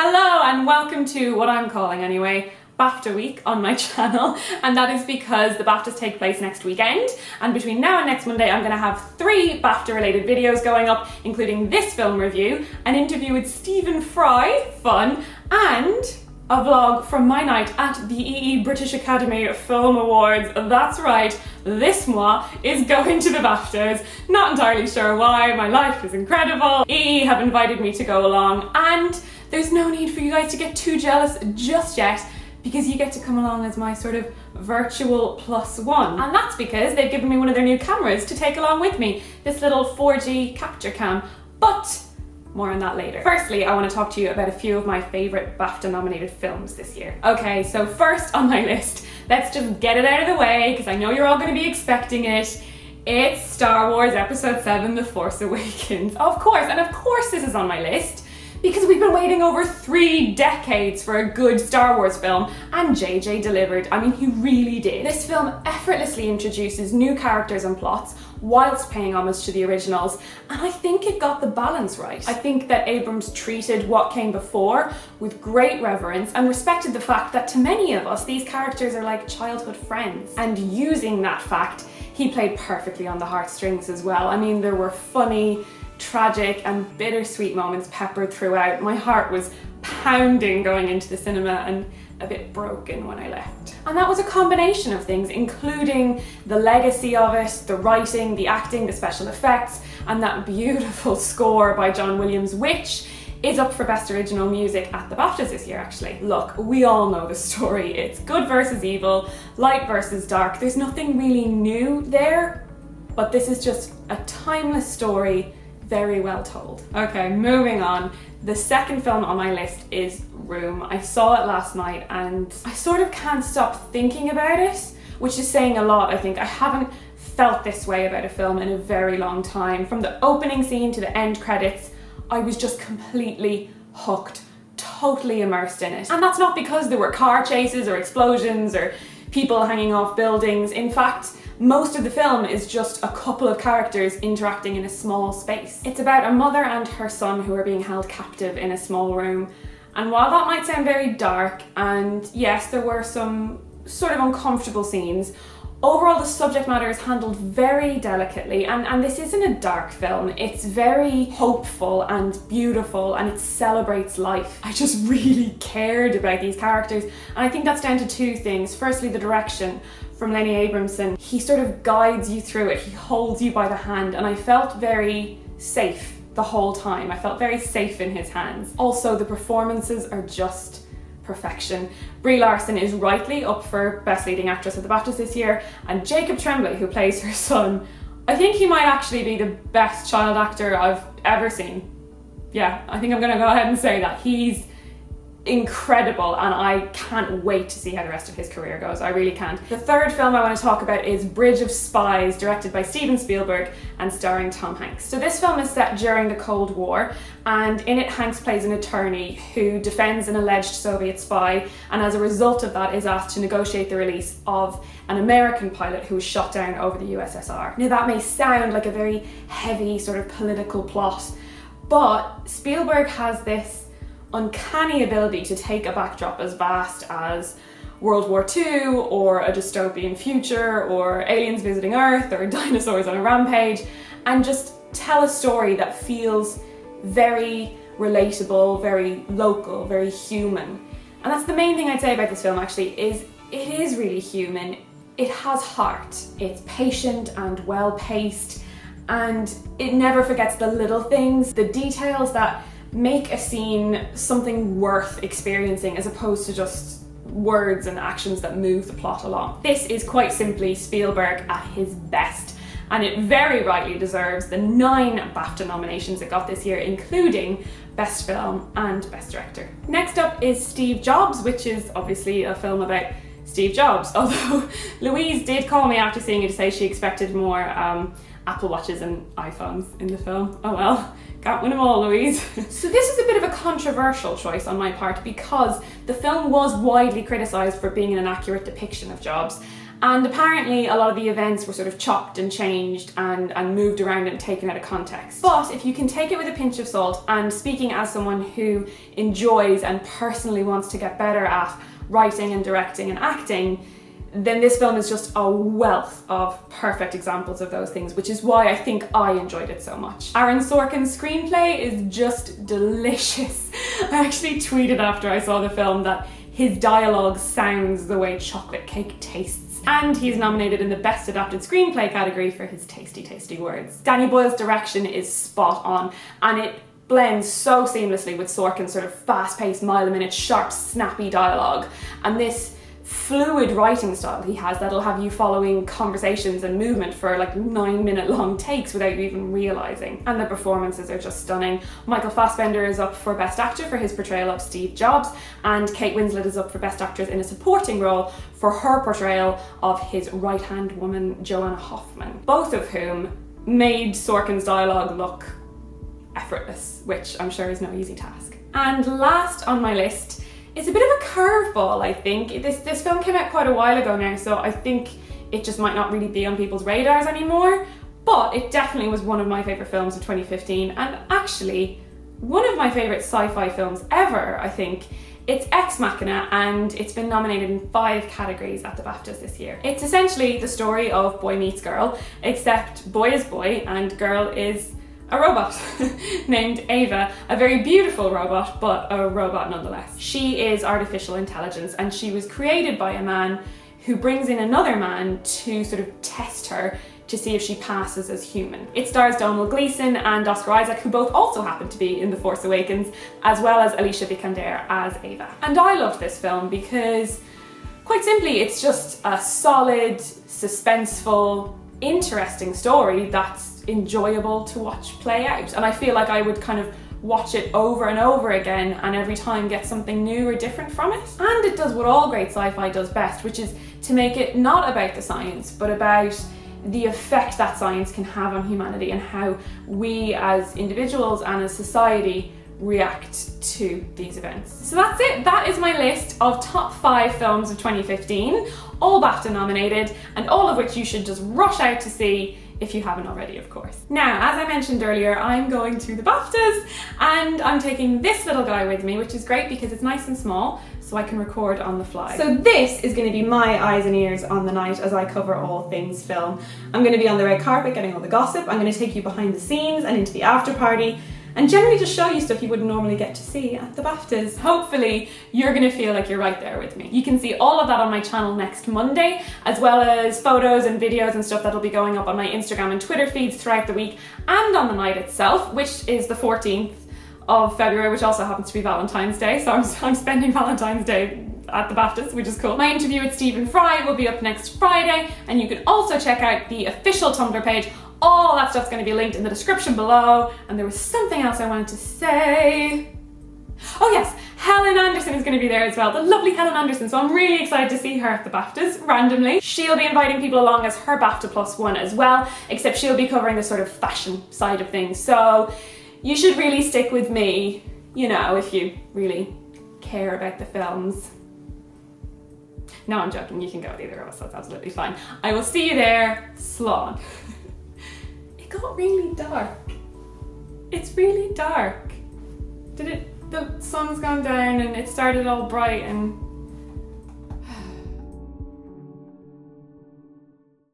Hello and welcome to what I'm calling anyway, BAFTA week on my channel, and that is because the BAFTAs take place next weekend, and between now and next Monday I'm going to have 3 BAFTA related videos going up, including this film review, an interview with Stephen Fry, fun, and a vlog from my night at the EE British Academy Film Awards. That's right, this mois is going to the BAFTAs. Not entirely sure why, my life is incredible. EE have invited me to go along, and there's no need for you guys to get too jealous just yet, because you get to come along as my sort of virtual +1. And that's because they've given me one of their new cameras to take along with me, this little 4G capture cam. But more on that later. Firstly, I want to talk to you about a few of my favourite BAFTA nominated films this year. Okay, so first on my list, let's just get it out of the way, because I know you're all going to be expecting it. It's Star Wars Episode 7, The Force Awakens. Of course this is on my list, because we've been waiting over 3 decades for a good Star Wars film, and JJ delivered. I mean, he really did. This film effortlessly introduces new characters and plots whilst paying homage to the originals, and I think it got the balance right. I think that Abrams treated what came before with great reverence and respected the fact that to many of us these characters are like childhood friends, and using that fact he played perfectly on the heartstrings as well. I mean, there were funny, tragic and bittersweet moments peppered throughout. My heart was pounding going into the cinema and a bit broken when I left. And that was a combination of things, including the legacy of it, the writing, the acting, the special effects, and that beautiful score by John Williams, which is up for Best Original Music at the BAFTAs this year, actually. Look, we all know the story. It's good versus evil, light versus dark. There's nothing really new there, but this is just a timeless story, very well told. Okay, moving on. The second film on my list is Room. I saw it last night and I sort of can't stop thinking about it, which is saying a lot, I think. I haven't felt this way about a film in a very long time. From the opening scene to the end credits, I was just completely hooked, totally immersed in it. And that's not because there were car chases or explosions or people hanging off buildings. In fact, most of the film is just a couple of characters interacting in a small space. It's about a mother and her son who are being held captive in a small room. And while that might sound very dark, and yes, there were some sort of uncomfortable scenes, overall the subject matter is handled very delicately, and this isn't a dark film. It's very hopeful and beautiful, and it celebrates life. I just really cared about these characters, and I think that's down to 2 things. Firstly, the direction from Lenny Abramson. He sort of guides you through it, he holds you by the hand, and I felt very safe the whole time. I felt very safe in his hands. Also, the performances are just perfection. Brie Larson is rightly up for Best Leading Actress at the BAFTAs this year, and Jacob Tremblay, who plays her son, I think he might actually be the best child actor I've ever seen. Yeah, I think I'm gonna go ahead and say that. He's incredible, and I can't wait to see how the rest of his career goes. I really can't. The third film I want to talk about is Bridge of Spies, directed by Steven Spielberg and starring Tom Hanks. So this film is set during the Cold War, and in it Hanks plays an attorney who defends an alleged Soviet spy, and as a result of that is asked to negotiate the release of an American pilot who was shot down over the USSR. Now that may sound like a very heavy sort of political plot, but Spielberg has this uncanny ability to take a backdrop as vast as World War II or a dystopian future or aliens visiting Earth or dinosaurs on a rampage, and just tell a story that feels very relatable, very local, very human. And that's the main thing I'd say about this film, actually, is it is really human. It has heart. It's patient and well-paced, and it never forgets the little things, the details that make a scene something worth experiencing, as opposed to just words and actions that move the plot along. This is quite simply Spielberg at his best, and it very rightly deserves the 9 BAFTA nominations it got this year, including Best Film and Best Director. Next up is Steve Jobs, which is obviously a film about Steve Jobs, although Louise did call me after seeing it to say she expected more Apple Watches and iPhones in the film. Oh well, can't win them all, Louise. So this is a bit of a controversial choice on my part, because the film was widely criticised for being an inaccurate depiction of Jobs, And apparently a lot of the events were sort of chopped and changed and moved around and taken out of context. But if you can take it with a pinch of salt, and speaking as someone who enjoys and personally wants to get better at writing and directing and acting, then this film is just a wealth of perfect examples of those things, which is why I think I enjoyed it so much. Aaron Sorkin's screenplay is just delicious. I actually tweeted after I saw the film that his dialogue sounds the way chocolate cake tastes. And he's nominated in the Best Adapted Screenplay category for his tasty, tasty words. Danny Boyle's direction is spot on, and it blends so seamlessly with Sorkin's sort of fast-paced, mile-a-minute, sharp, snappy dialogue, and this fluid writing style he has that'll have you following conversations and movement for like 9-minute long takes without you even realising. And the performances are just stunning. Michael Fassbender is up for Best Actor for his portrayal of Steve Jobs, and Kate Winslet is up for Best Actress in a Supporting Role for her portrayal of his right-hand woman, Joanna Hoffman, both of whom made Sorkin's dialogue look effortless, which I'm sure is no easy task. And last on my list, it's a bit of a curveball, I think. This film came out quite a while ago now, so I think it just might not really be on people's radars anymore, but it definitely was one of my favourite films of 2015, and actually one of my favourite sci-fi films ever, I think. It's Ex Machina, and it's been nominated in 5 categories at the BAFTAs this year. It's essentially the story of boy meets girl, except boy is boy and girl is a robot named Ava, a very beautiful robot, but a robot nonetheless. She is artificial intelligence, and she was created by a man who brings in another man to sort of test her to see if she passes as human. It stars Domhnall Gleeson and Oscar Isaac, who both also happen to be in The Force Awakens, as well as Alicia Vikander as Ava. And I loved this film because, quite simply, it's just a solid, suspenseful, interesting story that's enjoyable to watch play out, and I feel like I would kind of watch it over and over again and every time get something new or different from it. And it does what all great sci-fi does best, which is to make it not about the science, but about the effect that science can have on humanity and how we as individuals and as society react to these events. So that's it. That is my list of top 5 films of 2015, all BAFTA nominated, and all of which you should just rush out to see if you haven't already, of course. Now, as I mentioned earlier, I'm going to the BAFTAs, and I'm taking this little guy with me, which is great because it's nice and small, so I can record on the fly. So this is going to be my eyes and ears on the night as I cover all things film. I'm going to be on the red carpet getting all the gossip. I'm going to take you behind the scenes and into the after party, and generally just show you stuff you wouldn't normally get to see at the BAFTAs. Hopefully you're gonna feel like you're right there with me. You can see all of that on my channel next Monday, as well as photos and videos and stuff that'll be going up on my Instagram and Twitter feeds throughout the week, and on the night itself, which is the 14th of February, which also happens to be Valentine's Day, so I'm spending Valentine's Day at the BAFTAs, which is cool. My interview with Stephen Fry will be up next Friday, and you can also check out the official Tumblr page. All that stuff's going to be linked in the description below. And there was something else I wanted to say. Oh yes, Helen Anderson is going to be there as well, the lovely Helen Anderson, so I'm really excited to see her at the BAFTAs, randomly. She'll be inviting people along as her BAFTA Plus one as well, except she'll be covering the sort of fashion side of things, so you should really stick with me, you know, if you really care about the films. No, I'm joking, you can go with either of us, that's absolutely fine. I will see you there, Slán. It got really dark. It's really dark. The sun's gone down and it started all bright and